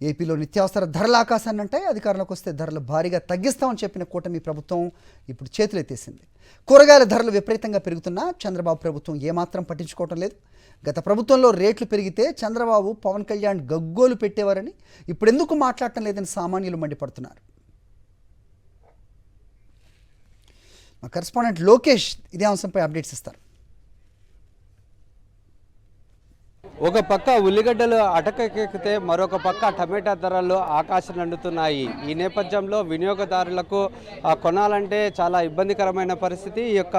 ఏపీలో నిత్యావసర ధరల ఆకాశాన్ని అంటాయి. అధికారంలోకి వస్తే ధరలు భారీగా తగ్గిస్తామని చెప్పిన కూటమి ప్రభుత్వం ఇప్పుడు చేతులెత్తేసింది. కూరగాయల ధరలు విపరీతంగా పెరుగుతున్నా చంద్రబాబు ప్రభుత్వం ఏమాత్రం పట్టించుకోవటం లేదు. గత ప్రభుత్వంలో రేట్లు పెరిగితే చంద్రబాబు, పవన్ కళ్యాణ్ గగ్గోలు పెట్టేవారని ఇప్పుడెందుకు మాట్లాడటం లేదని సామాన్యులు మండిపడుతున్నారు. మా కరెస్పాండెంట్ లోకేష్ ఇదే అంశంపై అప్డేట్స్ ఇస్తారు. ఒక పక్క ఉల్లిగడ్డలు అటకెక్కితే మరొక పక్క టమాటా ధరలు ఆకాశం అందుతున్నాయి. ఈ నేపథ్యంలో వినియోగదారులకు కొనాలంటే చాలా ఇబ్బందికరమైన పరిస్థితి. ఈ యొక్క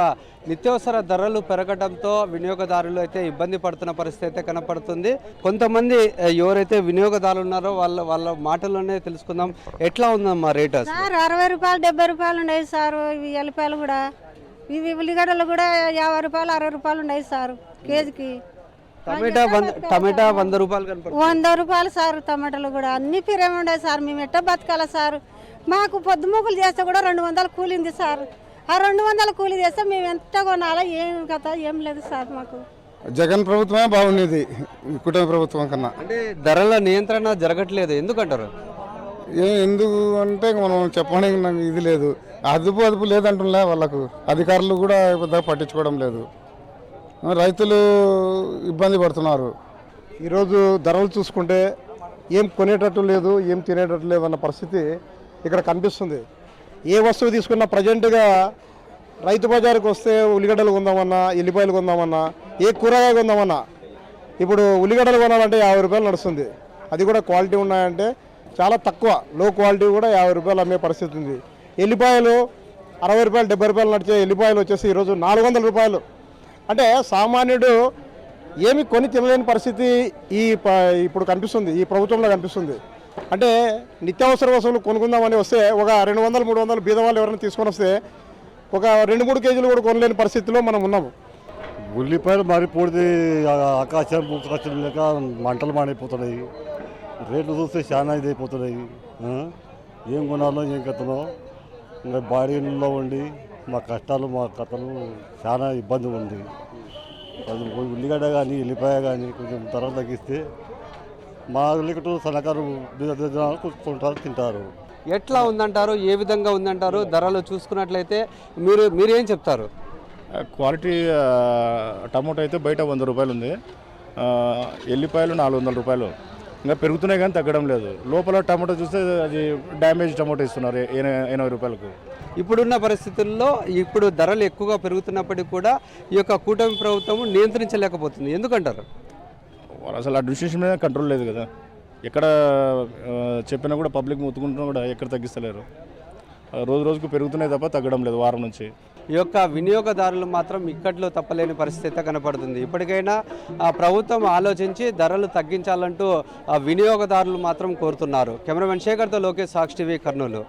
నిత్యావసర ధరలు పెరగడంతో వినియోగదారులు అయితే ఇబ్బంది పడుతున్న పరిస్థితి అయితే కనపడుతుంది. కొంతమంది ఎవరైతే వినియోగదారులు ఉన్నారో వాళ్ళ మాటల్లోనే తెలుసుకుందాం. ఎట్లా ఉందమ్మా రేట్? సార్ 60 రూపాయలు 70 రూపాయలు ఉన్నాయి సార్. ఇవి ఎల్లిపాయలు కూడా, ఇవి ఉల్లిగడ్డలు కూడా 50 రూపాయలు 60 రూపాయలు ఉన్నాయి సార్ కేజీకి. టమాటా 100 రూపాయలు కనపడుతుంది. 100 రూపాయలు సార్. టమాటాలు కూడా అన్ని పిరేమి ఉండే సార్. మేము ఎట్టా బతకాల సార్? మాకు పొద్దుమూకులు చేస్తే కూడా 200 కూలింది సార్. ఆ 200 కూలి చేస్తే మేము ఎంత కొనాలా, ఏం కథ ఏం లేదు సార్. మాకు జగన్ ప్రభుత్వమే బాగుండేది కుటుంబ ప్రభుత్వం కన్నా. అంటే ధరల నియంత్రణ జరగట్లేదు ఎందుకంటారు? ఎందుకు అంటే మనం చెప్పడానికి నాకు ఇది లేదు, అదుపు లేదంటున్నా. వాళ్ళకు అధికారులు కూడా పెద్దగా పట్టించుకోవడం లేదు. రైతులు ఇబ్బంది పడుతున్నారు. ఈరోజు ధరలు చూసుకుంటే ఏం కొనేటట్టు లేదు, ఏం తినేటట్టు లేదు అన్న పరిస్థితి ఇక్కడ కనిపిస్తుంది. ఏ వస్తువు తీసుకున్నా ప్రజెంట్గా రైతు బజారుకు వస్తే ఉల్లిగడ్డలు కొందామన్నా, ఎల్లిపాయలు కొందామన్నా, ఏ కూరగాయ కొందామన్నా ఇప్పుడు ఉల్లిగడ్డలు కొనాలంటే 50 రూపాయలు నడుస్తుంది. అది కూడా క్వాలిటీ ఉన్నాయంటే చాలా తక్కువ, లో క్వాలిటీ కూడా 50 రూపాయలు అమ్మే పరిస్థితి ఉంది. ఎల్లిపాయలు 60 రూపాయలు 70 రూపాయలు నడిచే ఎల్లిపాయలు వచ్చేసి ఈరోజు 400 రూపాయలు. అంటే సామాన్యుడు ఏమి కొని తినలేని పరిస్థితి ఇప్పుడు కనిపిస్తుంది, ఈ ప్రభుత్వంలో కనిపిస్తుంది. అంటే నిత్యావసర వస్తువులు కొనుక్కుందామని వస్తే ఒక 200-300 బీదవాళ్ళు ఎవరైనా తీసుకొని వస్తే ఒక 2-3 కేజీలు కూడా కొనలేని పరిస్థితిలో మనం ఉన్నాము. ఉల్లిపాయలు మారిపోతే ఆకాశం లేక మంటలు మాడిపోతున్నాయి. రేట్లు చూస్తే చాలా ఇదైపోతున్నాయి. ఏం కొనాలో ఏం కథనో ఇంకా బాడీలో ఉండి మా కష్టాలు మా కథలు చాలా ఇబ్బంది ఉంది. అది ఉల్లిగడ్డ కానీ ఎల్లిపాయ కానీ కొంచెం ధర తగ్గిస్తే మా ఉల్లిగడ్డ సన్నకారు కొంటారు, తింటారు. ఎట్లా ఉందంటారు? ఏ విధంగా ఉందంటారు? ధరలు చూసుకున్నట్లయితే మీరేం చెప్తారు? క్వాలిటీ టమోటా అయితే బయట 100 రూపాయలు ఉంది, ఎల్లిపాయలు 400 రూపాయలు. ఇంకా పెరుగుతున్నాయి కానీ తగ్గడం లేదు. లోపల టమాటో చూస్తే అది డ్యామేజ్ టమాటో ఇస్తున్నారు 80 రూపాయలకు. ఇప్పుడున్న పరిస్థితుల్లో ఇప్పుడు ధరలు ఎక్కువగా పెరుగుతున్నప్పటికీ కూడా ఈ యొక్క కూటమి ప్రభుత్వం నియంత్రించలేకపోతుంది ఎందుకంటారు? అసలు అడ్మినిస్ట్రేషన్ మీద కంట్రోల్ లేదు కదా. ఎక్కడ చెప్పినా కూడా పబ్లిక్ మొత్తుకుంటున్నా కూడా ఎక్కడ తగ్గిస్తలేరు. రోజుకు పెరుగుతున్నాయి తప్ప తగ్గడం లేదు వారం నుంచి. ఈ యొక్క వినియోగదారులు మాత్రం ఇక్కట్లో తప్పలేని పరిస్థితి కనపడుతుంది. ఇప్పటికైనా ప్రభుత్వం ఆలోచించి ధరలు తగ్గించాలంటూ వినియోగదారులు మాత్రం కోరుతున్నారు. కెమెరామెన్ శేఖర్తో లోకేష్, సాక్షి టీవీ, కర్నూలు.